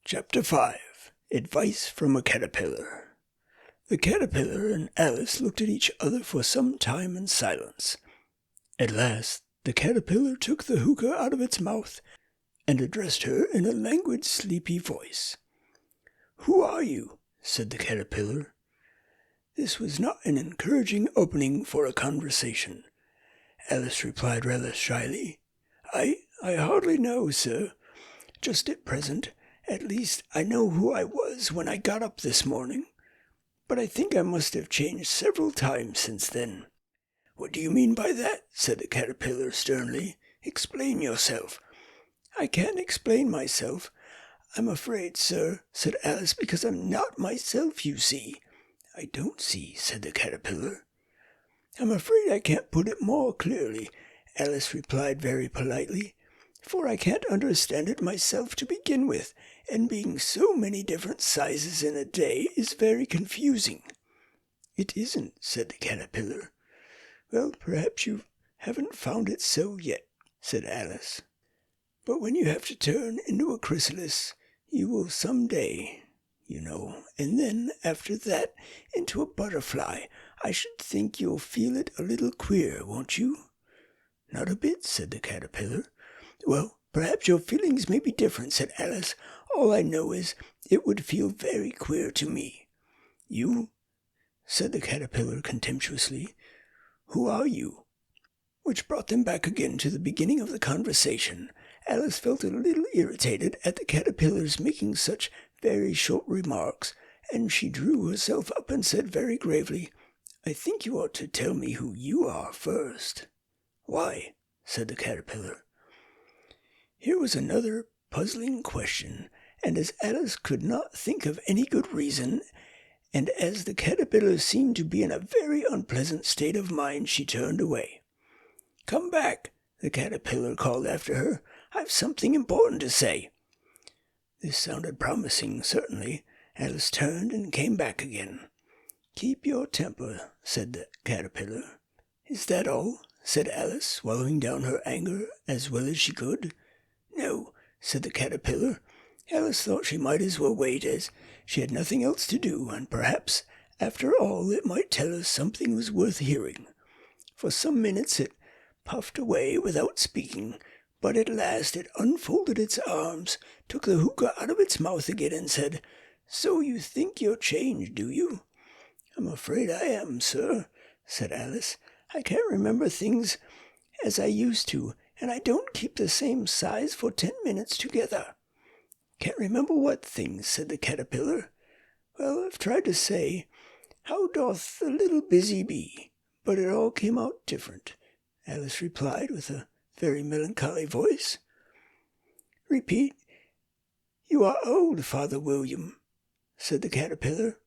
Chapter 5. Advice from a Caterpillar. The caterpillar and Alice looked at each other for some time in silence. At last, the caterpillar took the hookah out of its mouth and addressed her in a languid, sleepy voice. "Who are you?" said the caterpillar. This was not an encouraging opening for a conversation. Alice replied rather shyly, I hardly know, sir. Just at present, at least I know who I was when I got up this morning. But I think I must have changed several times since then." "What do you mean by that?" said the caterpillar sternly. "Explain yourself." "I can't explain myself, I'm afraid, sir," said Alice, "because I'm not myself, you see." "I don't see," said the caterpillar. "I'm afraid I can't put it more clearly," Alice replied very politely, "for I can't understand it myself to begin with, and being so many different sizes in a day is very confusing." "It isn't," said the caterpillar. "Well, perhaps you haven't found it so yet," said Alice. "But when you have to turn into a chrysalis, you will some day, you know, and then, after that, into a butterfly. I should think you'll feel it a little queer, won't you?" "Not a bit," said the caterpillar. "Well, perhaps your feelings may be different," said Alice. "All I know is it would feel very queer to me." "You?" said the caterpillar contemptuously. "Who are you?" Which brought them back again to the beginning of the conversation. Alice felt a little irritated at the caterpillar's making such very short remarks, and she drew herself up and said very gravely, "I think you ought to tell me who you are first." "Why?" said the caterpillar. Here was another puzzling question, and as Alice could not think of any good reason, and as the caterpillar seemed to be in a very unpleasant state of mind, she turned away. "Come back," the caterpillar called after her. "I've something important to say." This sounded promising, certainly. Alice turned and came back again. "Keep your temper," said the caterpillar. "Is that all?" said Alice, swallowing down her anger as well as she could. "No," said the caterpillar. Alice thought she might as well wait, as she had nothing else to do, and perhaps, after all, it might tell her something was worth hearing. For some minutes it puffed away without speaking, but at last it unfolded its arms, took the hookah out of its mouth again, and said, "So you think you're changed, do you?" "I'm afraid I am, sir," said Alice. "I can't remember things as I used to, and I don't keep the same size for 10 minutes together." "Can't remember what things?" said the caterpillar. "Well, I've tried to say, 'How doth the little busy bee?' but it all came out different," Alice replied with a very melancholy voice. "Repeat, 'You are old, Father William,'" said the caterpillar.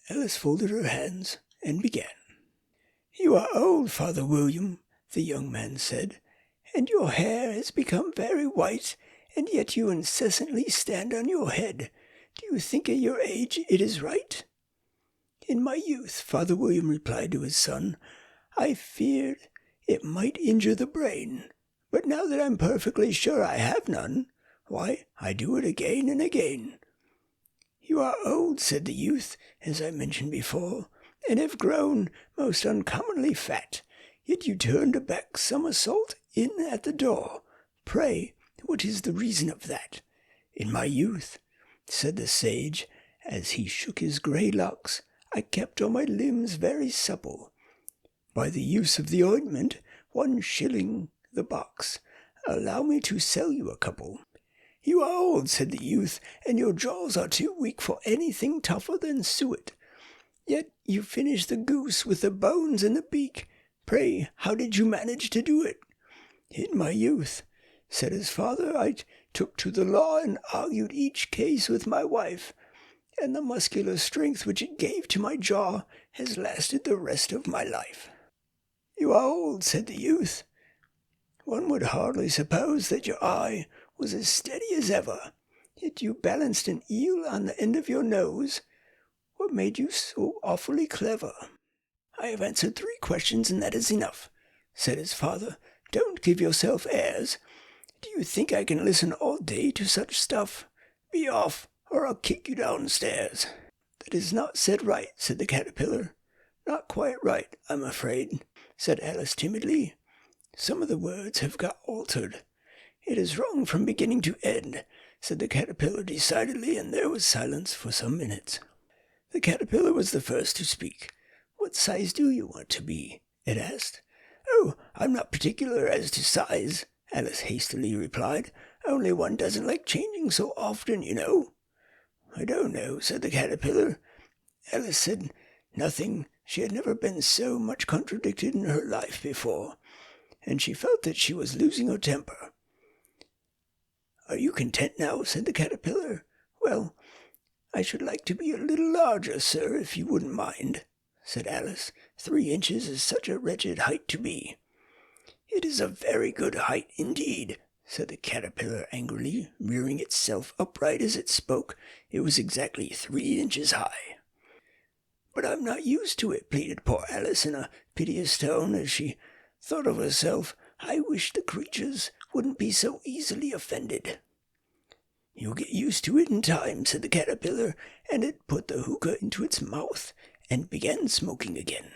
Alice folded her hands and began. "You are old, Father William," the young man said, "and your hair has become very white, and yet you incessantly stand on your head. Do you think at your age it is right?" "In my youth," Father William replied to his son, "I feared it might injure the brain, but now that I'm perfectly sure I have none, why, I do it again and again." "You are old," said the youth, "as I mentioned before, and have grown most uncommonly fat, yet you turned a back somersault in at the door. Pray, what is the reason of that?" "In my youth," said the sage, as he shook his grey locks, "I kept all my limbs very supple. By the use of the ointment, 1 shilling the box. Allow me to sell you a couple." "You are old," said the youth, "and your jaws are too weak for anything tougher than suet. Yet you finished the goose with the bones and the beak. Pray, how did you manage to do it?" "In my youth," said his father, "I took to the law and argued each case with my wife, and the muscular strength which it gave to my jaw has lasted the rest of my life." "You are old," said the youth. "One would hardly suppose that your eye was as steady as ever, yet you balanced an eel on the end of your nose. What made you so awfully clever?" "I have answered 3 questions, and that is enough," said his father. "Don't give yourself airs. Do you think I can listen all day to such stuff? Be off, or I'll kick you downstairs." "That is not said right," said the caterpillar. "Not quite right, I'm afraid," said Alice timidly. "Some of the words have got altered." "It is wrong from beginning to end," said the caterpillar decidedly, and there was silence for some minutes. The caterpillar was the first to speak. "What size do you want to be?" it asked. "Oh, I'm not particular as to size," Alice hastily replied. "Only one doesn't like changing so often, you know." "I don't know," said the caterpillar. Alice said nothing. She had never been so much contradicted in her life before, and she felt that she was losing her temper. "Are you content now?" said the caterpillar. "Well, I should like to be a little larger, sir, if you wouldn't mind," said Alice. 3 inches is such a wretched height to be." "It is a very good height indeed," said the caterpillar angrily, rearing itself upright as it spoke. It was exactly 3 inches high. "But I'm not used to it," pleaded poor Alice in a piteous tone as she thought of herself. "I wish the creatures wouldn't be so easily offended." "You'll get used to it in time," said the caterpillar, and it put the hookah into its mouth and began smoking again.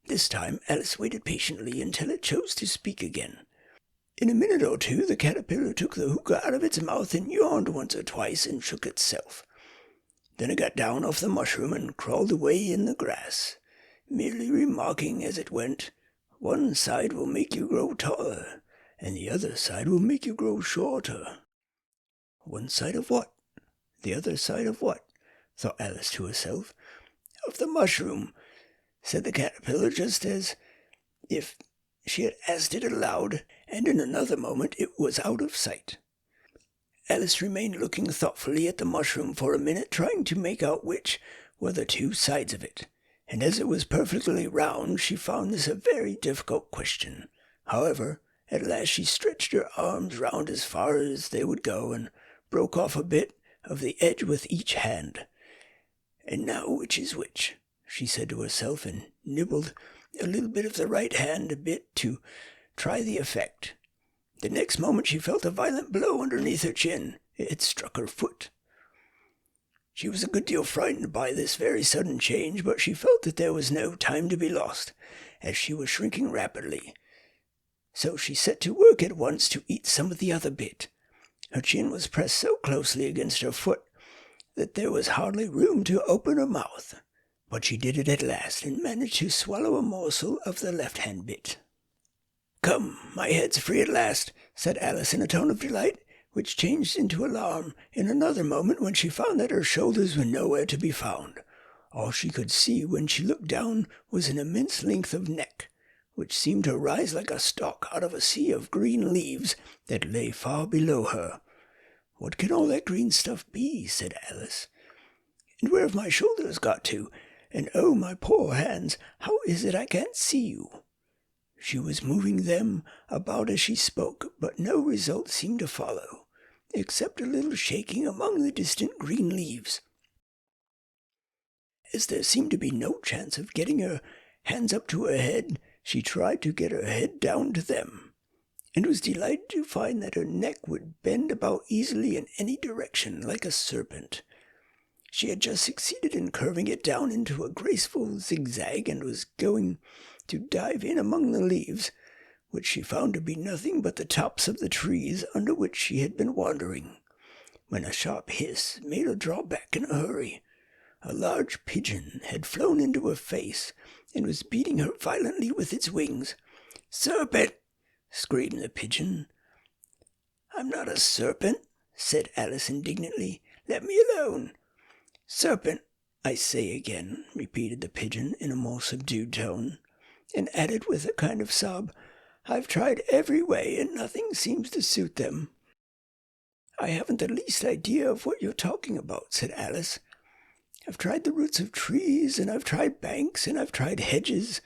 This time Alice waited patiently until it chose to speak again. In a minute or two the caterpillar took the hookah out of its mouth and yawned once or twice and shook itself. Then it got down off the mushroom and crawled away in the grass, merely remarking as it went, "One side will make you grow taller, and the other side will make you grow shorter." "One side of what? The other side of what?" thought Alice to herself. "Of the mushroom," said the caterpillar, just as if she had asked it aloud, and in another moment it was out of sight. Alice remained looking thoughtfully at the mushroom for a minute, trying to make out which were the 2 sides of it, and as it was perfectly round, she found this a very difficult question. However, at last she stretched her arms round as far as they would go, and broke off a bit of the edge with each hand. "And now which is which?" she said to herself, and nibbled a little bit of the right hand a bit to try the effect. The next moment she felt a violent blow underneath her chin. It had struck her foot. She was a good deal frightened by this very sudden change, but she felt that there was no time to be lost, as she was shrinking rapidly. So she set to work at once to eat some of the other bit. Her chin was pressed so closely against her foot that there was hardly room to open her mouth. But she did it at last, and managed to swallow a morsel of the left-hand bit. "Come, my head's free at last," said Alice in a tone of delight, which changed into alarm in another moment when she found that her shoulders were nowhere to be found. All she could see when she looked down was an immense length of neck, which seemed to rise like a stalk out of a sea of green leaves that lay far below her. "What can all that green stuff be?" said Alice. "And where have my shoulders got to? And oh, my poor hands, how is it I can't see you?" She was moving them about as she spoke, but no result seemed to follow, except a little shaking among the distant green leaves. As there seemed to be no chance of getting her hands up to her head, she tried to get her head down to them, and was delighted to find that her neck would bend about easily in any direction, like a serpent. She had just succeeded in curving it down into a graceful zigzag, and was going to dive in among the leaves, which she found to be nothing but the tops of the trees under which she had been wandering, when a sharp hiss made her draw back in a hurry. A large pigeon had flown into her face, and was beating her violently with its wings. "Serpent!" screamed the pigeon. "I'm not a serpent," said Alice indignantly. "Let me alone." "Serpent, I say again," repeated the pigeon in a more subdued tone, and added with a kind of sob, "I've tried every way, and nothing seems to suit them." "I haven't the least idea of what you're talking about," said Alice. "I've tried the roots of trees, and I've tried banks, and I've tried hedges,"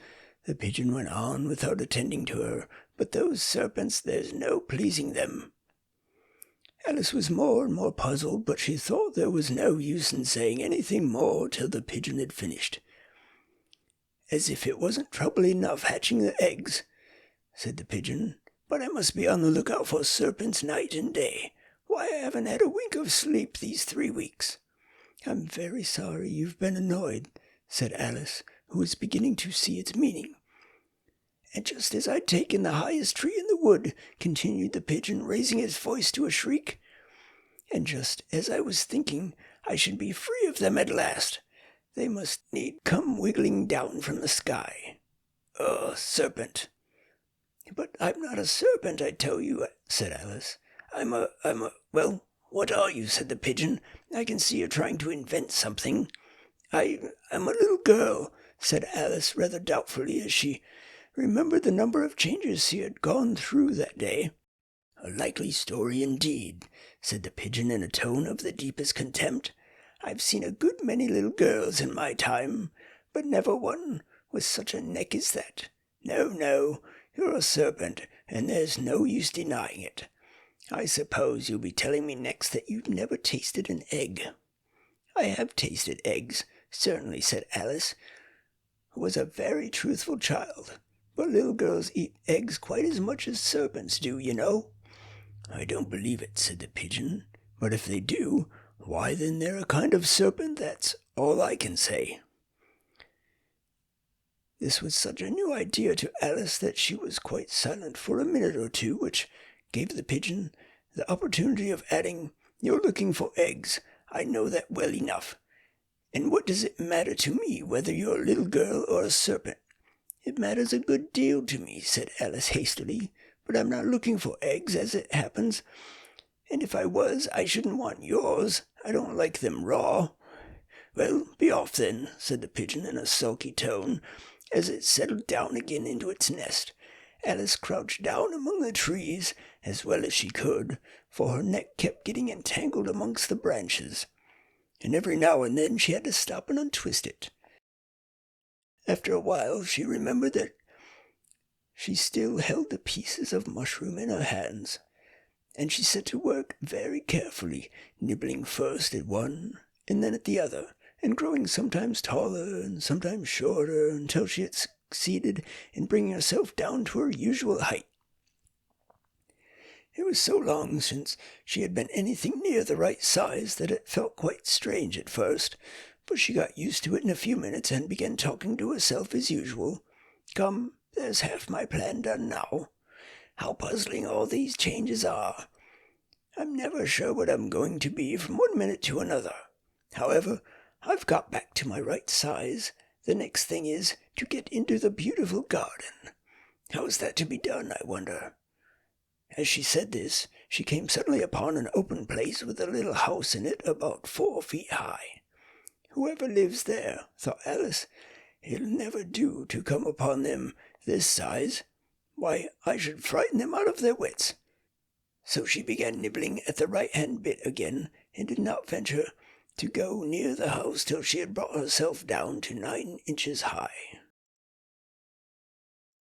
the pigeon went on without attending to her, "but those serpents, there's no pleasing them." Alice was more and more puzzled, but she thought there was no use in saying anything more till the pigeon had finished. "As if it wasn't trouble enough hatching the eggs," said the pigeon, "but I must be on the lookout for serpents night and day. Why, I haven't had a wink of sleep these 3 weeks." I'm very sorry you've been annoyed, said Alice, who was beginning to see its meaning. And just as I'd taken the highest tree in the wood, continued the pigeon, raising his voice to a shriek, and just as I was thinking I should be free of them at last, they must need come wiggling down from the sky. Serpent. But I'm not a serpent, I tell you, said Alice. Well, what are you, said the pigeon. I can see you're trying to invent something. I'm a little girl, said Alice rather doubtfully as she remembered the number of changes she had gone through that day. A likely story indeed, said the pigeon in a tone of the deepest contempt. I've seen a good many little girls in my time, but never one with such a neck as that. No, you're a serpent, and there's no use denying it. I suppose you'll be telling me next that you've never tasted an egg. I have tasted eggs, certainly, said Alice, who was a very truthful child. But little girls eat eggs quite as much as serpents do, you know. I don't believe it, said the pigeon. But if they do, why then they're a kind of serpent, that's all I can say. This was such a new idea to Alice that she was quite silent for a minute or two, which gave the pigeon the opportunity of adding, You're looking for eggs. I know that well enough. And what does it matter to me whether you're a little girl or a serpent? It matters a good deal to me, said Alice hastily, but I'm not looking for eggs as it happens. And if I was, I shouldn't want yours. I don't like them raw. Well, be off then, said the pigeon in a sulky tone, as it settled down again into its nest. Alice crouched down among the trees as well as she could, for her neck kept getting entangled amongst the branches, and every now and then she had to stop and untwist it. After a while she remembered that she still held the pieces of mushroom in her hands, and she set to work very carefully, nibbling first at one and then at the other, and growing sometimes taller and sometimes shorter until she had succeeded in bringing herself down to her usual height. It was so long since she had been anything near the right size that it felt quite strange at first, but she got used to it in a few minutes and began talking to herself as usual. Come, there's half my plan done now. How puzzling all these changes are. I'm never sure what I'm going to be from one minute to another. However, I've got back to my right size. The next thing is to get into the beautiful garden. How's that to be done, I wonder? As she said this, she came suddenly upon an open place with a little house in it about 4 feet high. Whoever lives there, thought Alice, it'll never do to come upon them this size. Why, I should frighten them out of their wits. So she began nibbling at the right-hand bit again, and did not venture to go near the house till she had brought herself down to 9 inches high.